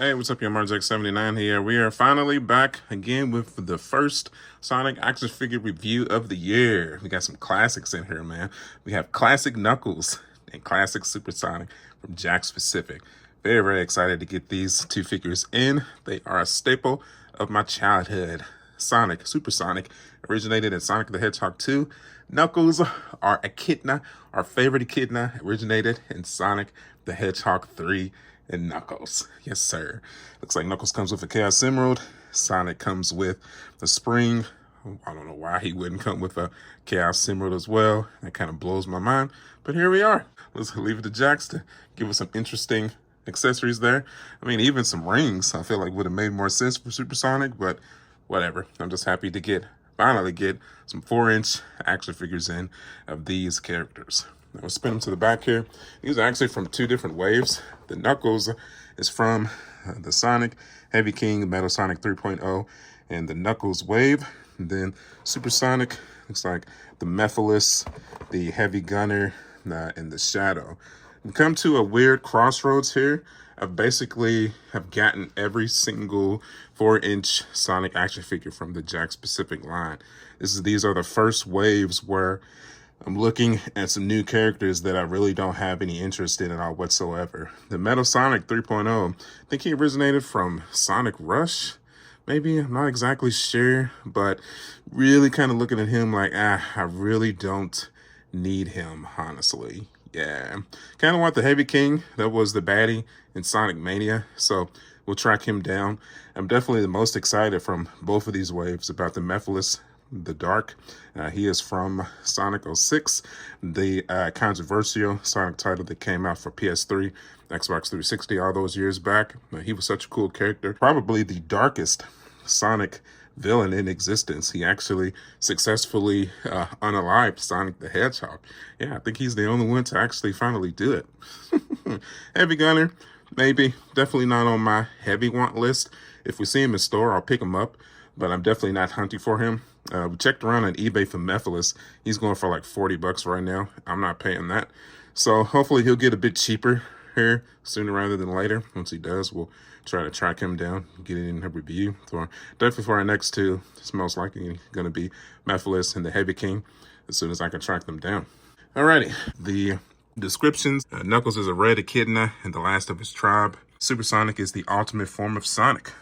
Hey, what's up, your Jakks 79 here. We are finally back again with the first Sonic action figure review of the year. We got some classics in here, man. We have classic Knuckles and classic Super Sonic from Jakks Pacific. Very, very excited to get these two figures in. They are a staple of my childhood. Sonic, Super Sonic, originated in Sonic the Hedgehog 2. Knuckles are echidna, our favorite echidna, originated in Sonic the Hedgehog 3. And Knuckles. Yes, sir. Looks like Knuckles comes with a Chaos Emerald. Sonic comes with the Spring. I don't know why he wouldn't come with a Chaos Emerald as well. That kind of blows my mind. But here we are. Let's leave it to Jakks to give us some interesting accessories there. I mean, even some rings I feel like would have made more sense for Super Sonic, but whatever. I'm just happy to finally get some 4-inch action figures in of these characters. We'll spin them to the back here. These are actually from two different waves. The Knuckles is from the Sonic Heavy King Metal Sonic 3.0 and the Knuckles wave. And then Super Sonic looks like the Mephiles, the Heavy Gunner, and the Shadow. We come to a weird crossroads here. I've basically gotten every single 4-inch Sonic action figure from the Jakks Pacific line. These are the first waves where I'm looking at some new characters that I really don't have any interest in at all whatsoever. The Metal Sonic 3.0, I think he originated from Sonic Rush, maybe? I'm not exactly sure, but really kind of looking at him like, I really don't need him, honestly. Yeah, kind of want the Heavy King. That was the baddie in Sonic Mania, so we'll track him down. I'm definitely the most excited from both of these waves about the Mephiles, the Dark. He is from Sonic 06, the controversial Sonic title that came out for PS3, Xbox 360 all those years back. He was such a cool character. Probably the darkest Sonic villain in existence. He actually successfully unalived Sonic the Hedgehog. Yeah, I think he's the only one to actually finally do it. Heavy Gunner, maybe. Definitely not on my heavy want list. If we see him in store, I'll pick him up, but I'm definitely not hunting for him. We checked around on eBay for Mephiles. He's going for like $40 right now. I'm not paying that. So hopefully he'll get a bit cheaper here sooner rather than later. Once he does, we'll try to track him down, get it in a review. So definitely for our next two, it's most likely going to be Mephiles and the Heavy King as soon as I can track them down. Alrighty, the descriptions. Knuckles is a red echidna and the last of his tribe. Super Sonic is the ultimate form of Sonic.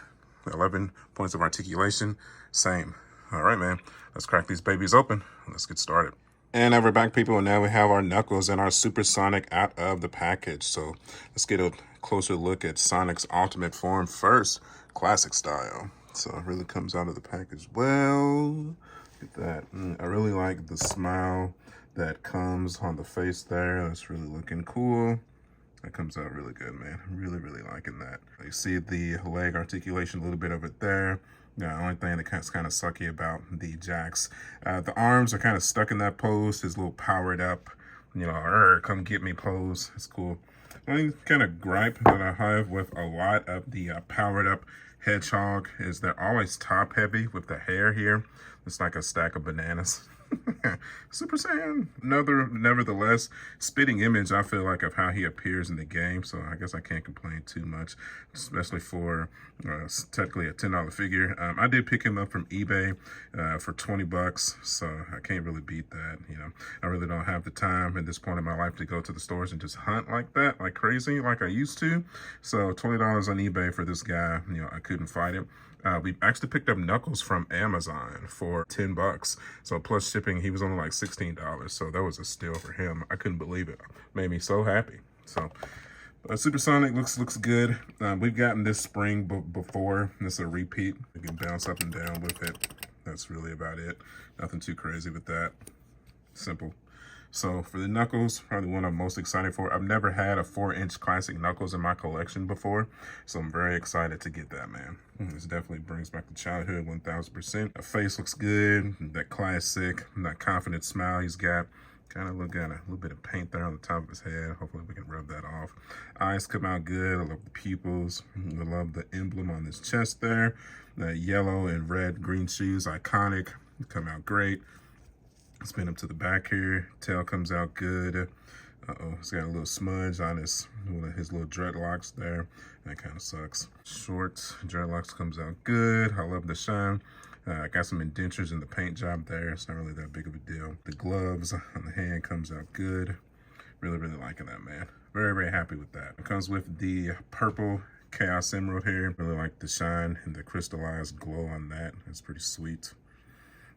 11 points of articulation, same. All right, man, let's crack these babies open. Let's get started. And now we're back, people, and now we have our Knuckles and our Super Sonic out of the package. So let's get a closer look at Sonic's ultimate form first, classic style. So it really comes out of the package well. Look at that. I really like the smile that comes on the face there. That's really looking cool. That comes out really good, man. Really, really liking that. You see the leg articulation, a little bit of it there. The only thing that's kind of sucky about the Jakks, the arms are kind of stuck in that pose. His little powered up, come get me pose. It's cool. The only kind of gripe that I have with a lot of the powered up Hedgehog is they're always top heavy with the hair here. It's like a stack of bananas. Super Saiyan. Nevertheless, spitting image, I feel like, of how he appears in the game, so I guess I can't complain too much, especially for technically a $10 figure. I did pick him up from eBay for $20, so I can't really beat that. I really don't have the time at this point in my life to go to the stores and just hunt like that, like crazy, like I used to. So $20 on eBay for this guy, I couldn't fight it. We actually picked up Knuckles from Amazon for $10. So plus shipping, he was only like $16. So that was a steal for him. I couldn't believe it. Made me so happy. So Super Sonic looks good. We've gotten this spring before. This is a repeat. You can bounce up and down with it. That's really about it. Nothing too crazy with that. Simple. So for the Knuckles, probably one I'm most excited for. I've never had a 4-inch classic Knuckles in my collection before, so I'm very excited to get that, man. This definitely brings back the childhood 1000%. The face looks good, that classic, that confident smile he's got. Kind of got a little bit of paint there on the top of his head. Hopefully we can rub that off. Eyes come out good. I love the pupils. I love the emblem on his chest there. The yellow and red green shoes, iconic. Come out great. Spin him to the back here. Tail comes out good. Uh-oh, he's got a little smudge on one of his little dreadlocks there. That kind of sucks. Short dreadlocks comes out good. I love the shine. I got some indentures in the paint job there. It's not really that big of a deal. The gloves on the hand comes out good. Really, really liking that, man. Very, very happy with that. It comes with the purple Chaos Emerald here. Really like the shine and the crystallized glow on that. It's pretty sweet.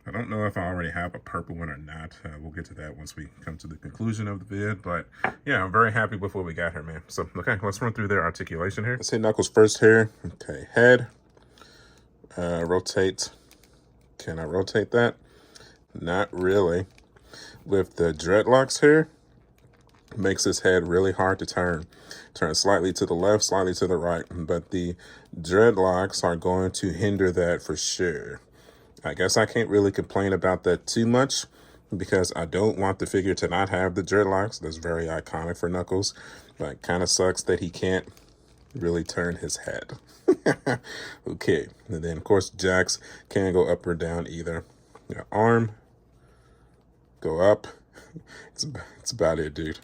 I don't know if I already have a purple one or not. We'll get to that once we come to the conclusion of the vid. But yeah, I'm very happy with what we got here, man. So, okay, let's run through their articulation here. Let's hit Knuckles first here. Okay, head. Rotate. Can I rotate that? Not really. With the dreadlocks here, makes his head really hard to turn. Turn slightly to the left, slightly to the right. But the dreadlocks are going to hinder that for sure. I guess I can't really complain about that too much because I don't want the figure to not have the dreadlocks. That's very iconic for Knuckles. But it kind of sucks that he can't really turn his head. Okay. And then, of course, Jakks can't go up or down either. Your arm, go up. It's about it, dude.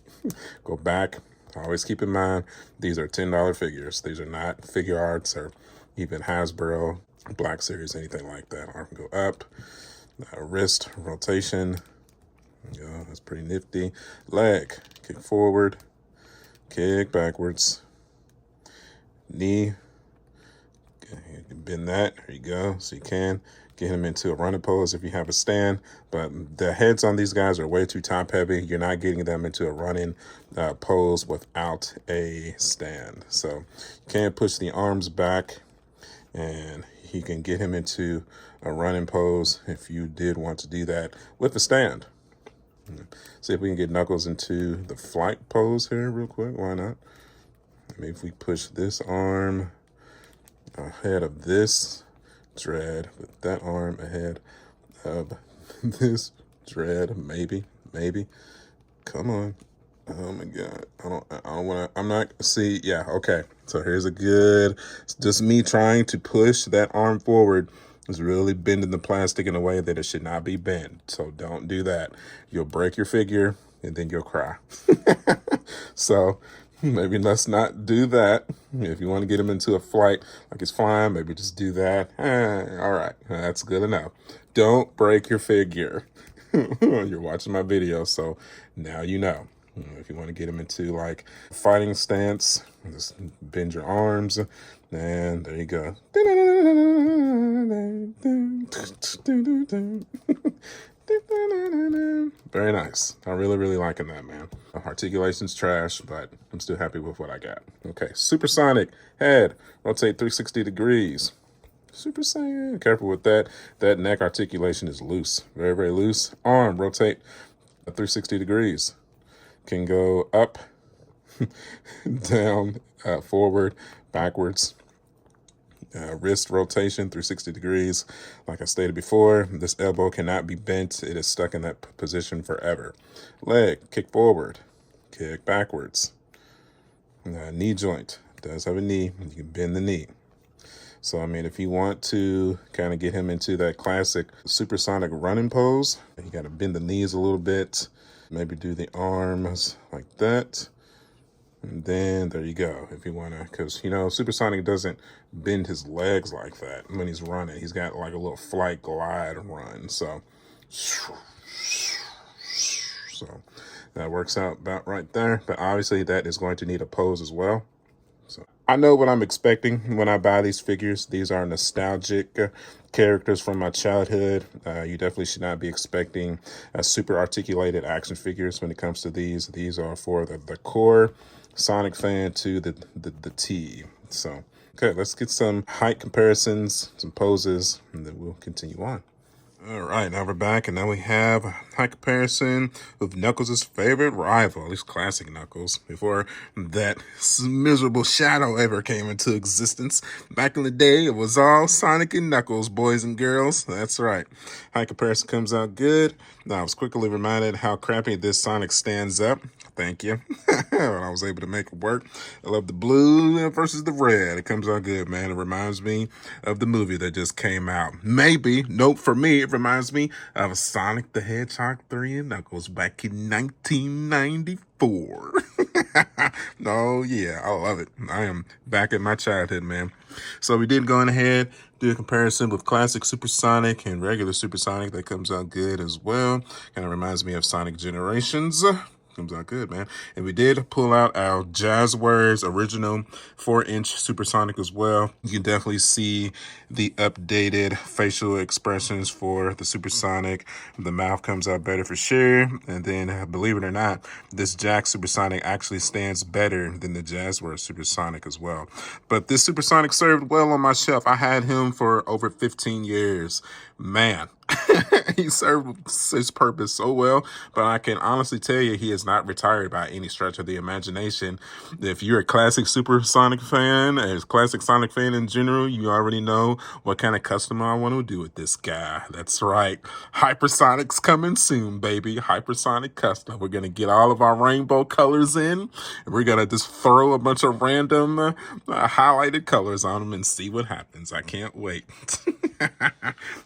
Go back. Always keep in mind, these are $10 figures. These are not figure arts or even Hasbro, Black Series, anything like that. Arm can go up. Wrist rotation. Yeah, that's pretty nifty. Leg, kick forward, kick backwards. Knee, you can bend that. There you go. So you can get him into a running pose if you have a stand. But the heads on these guys are way too top heavy. You're not getting them into a running pose without a stand. So you can push the arms back and he can get him into a running pose if you did want to do that with a stand. See if we can get Knuckles into the flight pose here real quick. Why not? Maybe if we push this arm ahead of this dread, with that arm ahead of this dread, maybe. Come on. Oh my God. I don't want to, I'm not, see, yeah, okay. So here's a good, it's just me trying to push that arm forward. It's really bending the plastic in a way that it should not be bent. So don't do that. You'll break your figure and then you'll cry. So maybe let's not do that. If you want to get him into a flight like it's flying, maybe just do that. All right, that's good enough. Don't break your figure. You're watching my video, so now you know. If you want to get him into like fighting stance, just bend your arms, and there you go. Very nice. I'm really, really liking that, man. Articulation's trash, but I'm still happy with what I got. Okay, supersonic head, rotate 360 degrees. Super Saiyan. Careful with that. That neck articulation is loose. Very, very loose. Arm, rotate 360 degrees. Can go up, down, forward, backwards. Wrist rotation 360 degrees. Like I stated before, this elbow cannot be bent. It is stuck in that position forever. Leg, kick forward, kick backwards. Knee joint, does have a knee. You can bend the knee. So, I mean, if you want to kind of get him into that classic supersonic running pose, you got to bend the knees a little bit. Maybe do the arms like that. And then there you go. If you want to, because, you know, supersonic doesn't bend his legs like that when he's running. He's got like a little flight glide run. So that works out about right there. But obviously that is going to need a pose as well. So I know what I'm expecting when I buy these figures. These are nostalgic characters from my childhood. You definitely should not be expecting super articulated action figures when it comes to these. These are for the core Sonic fan to the T. So, okay, let's get some height comparisons, some poses, and then we'll continue on. All right, now we're back, and now we have a height comparison of Knuckles' favorite rival, at least classic Knuckles, before that miserable shadow ever came into existence. Back in the day, it was all Sonic and Knuckles, boys and girls. That's right. Height comparison comes out good. Now, I was quickly reminded how crappy this Sonic stands up. Thank you. And I was able to make it work. I love the blue versus the red. It comes out good, man. It reminds me of the movie that just came out. Maybe, nope, for me, it reminds me of Sonic the Hedgehog 3 and Knuckles back in 1994. Oh, yeah, I love it. I am back in my childhood, man. So we did go on ahead, do a comparison with classic Supersonic and regular Supersonic. That comes out good as well. Kind of reminds me of Sonic Generations. Comes out good, man. And we did pull out our Jazzwares original 4-inch Supersonic as well. You can definitely see the updated facial expressions for the Supersonic. The mouth comes out better for sure. And then, believe it or not, this Jakks Supersonic actually stands better than the Jazzwares Supersonic as well. But this Supersonic served well on my shelf. I had him for over 15 years. Man, he served his purpose so well, but I can honestly tell you he is not retired by any stretch of the imagination. If you're a classic Supersonic fan, as classic Sonic fan in general, you already know what kind of custom I want to do with this guy. That's right. Hypersonic's coming soon, baby. Hypersonic custom. We're going to get all of our rainbow colors in, and we're going to just throw a bunch of random highlighted colors on them and see what happens. I can't wait.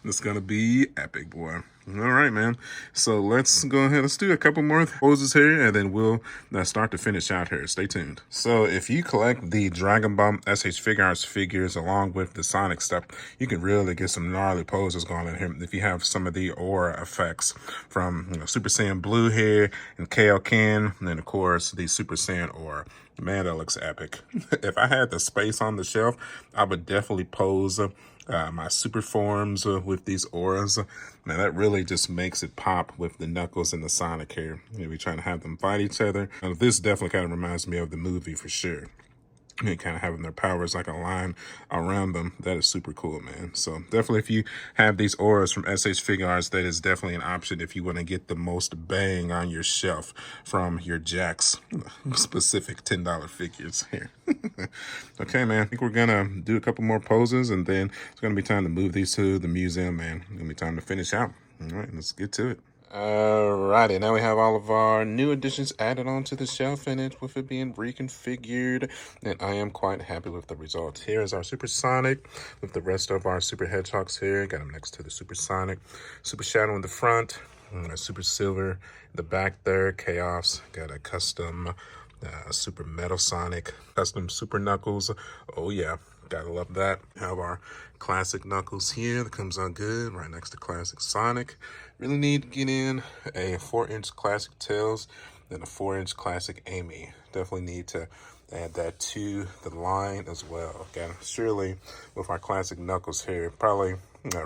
It's gonna be epic, boy. All right, man. So let's go ahead. Let's do a couple more poses here, and then we'll start to finish out here. Stay tuned. So if you collect the Dragon Ball SH Figuarts figures along with the Sonic stuff, you can really get some gnarly poses going in here. If you have some of the aura effects from Super Saiyan Blue here and Kaioken, and then of course the Super Saiyan aura. Man, that looks epic. If I had the space on the shelf, I would definitely pose my super forms with these auras. Now that really just makes it pop with the Knuckles and the Sonic here. We're trying to have them fight each other. Now, this definitely kind of reminds me of the movie for sure. And kind of having their powers like a line around them. That is super cool, man. So definitely if you have these auras from SH Figuarts, that is definitely an option if you want to get the most bang on your shelf from your Jakks specific $10 figures here. Okay, man. I think we're going to do a couple more poses, and then it's going to be time to move these to the museum, man. It's going to be time to finish out. All right, let's get to it. Alrighty, now we have all of our new additions added onto the shelf, and with it being reconfigured, and I am quite happy with the results. Here is our Supersonic with the rest of our Super Hedgehogs here. Got them next to the Supersonic. Super Shadow in the front, Super Silver in the back there. Chaos, got a custom Super Metal Sonic, custom Super Knuckles. Oh yeah, gotta love that. Have our classic Knuckles here that comes out good right next to classic Sonic. Really need to get in a 4-inch classic Tails and a 4-inch classic Amy. Definitely need to add that to the line as well. Okay, surely with our classic Knuckles here, probably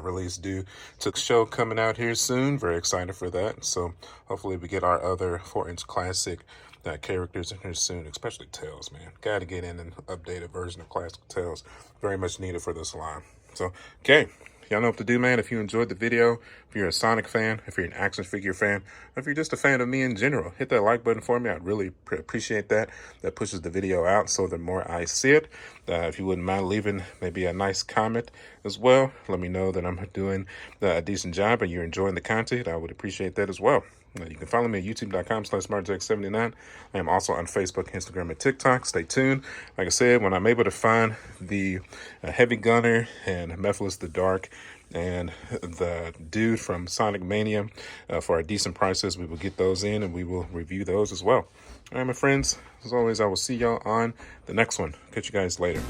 release due to the show coming out here soon. Very excited for that. So hopefully we get our other 4-inch classic characters in here soon, especially Tails, man. Got to get in an updated version of classic Tails. Very much needed for this line. So, okay. Y'all know what to do, man. If you enjoyed the video, if you're a Sonic fan, if you're an action figure fan, or if you're just a fan of me in general, hit that like button for me. I'd really appreciate that. That pushes the video out so the more I see it. If you wouldn't mind leaving maybe a nice comment as well, let me know that I'm doing a decent job and you're enjoying the content. I would appreciate that as well. You can follow me at youtube.com/SmartJack79. I am also on Facebook, Instagram, and TikTok. Stay tuned. Like I said, when I'm able to find the Heavy Gunner and Mephiles the Dark and the dude from Sonic Mania for decent prices, we will get those in and we will review those as well. All right, my friends, as always, I will see y'all on the next one. Catch you guys later.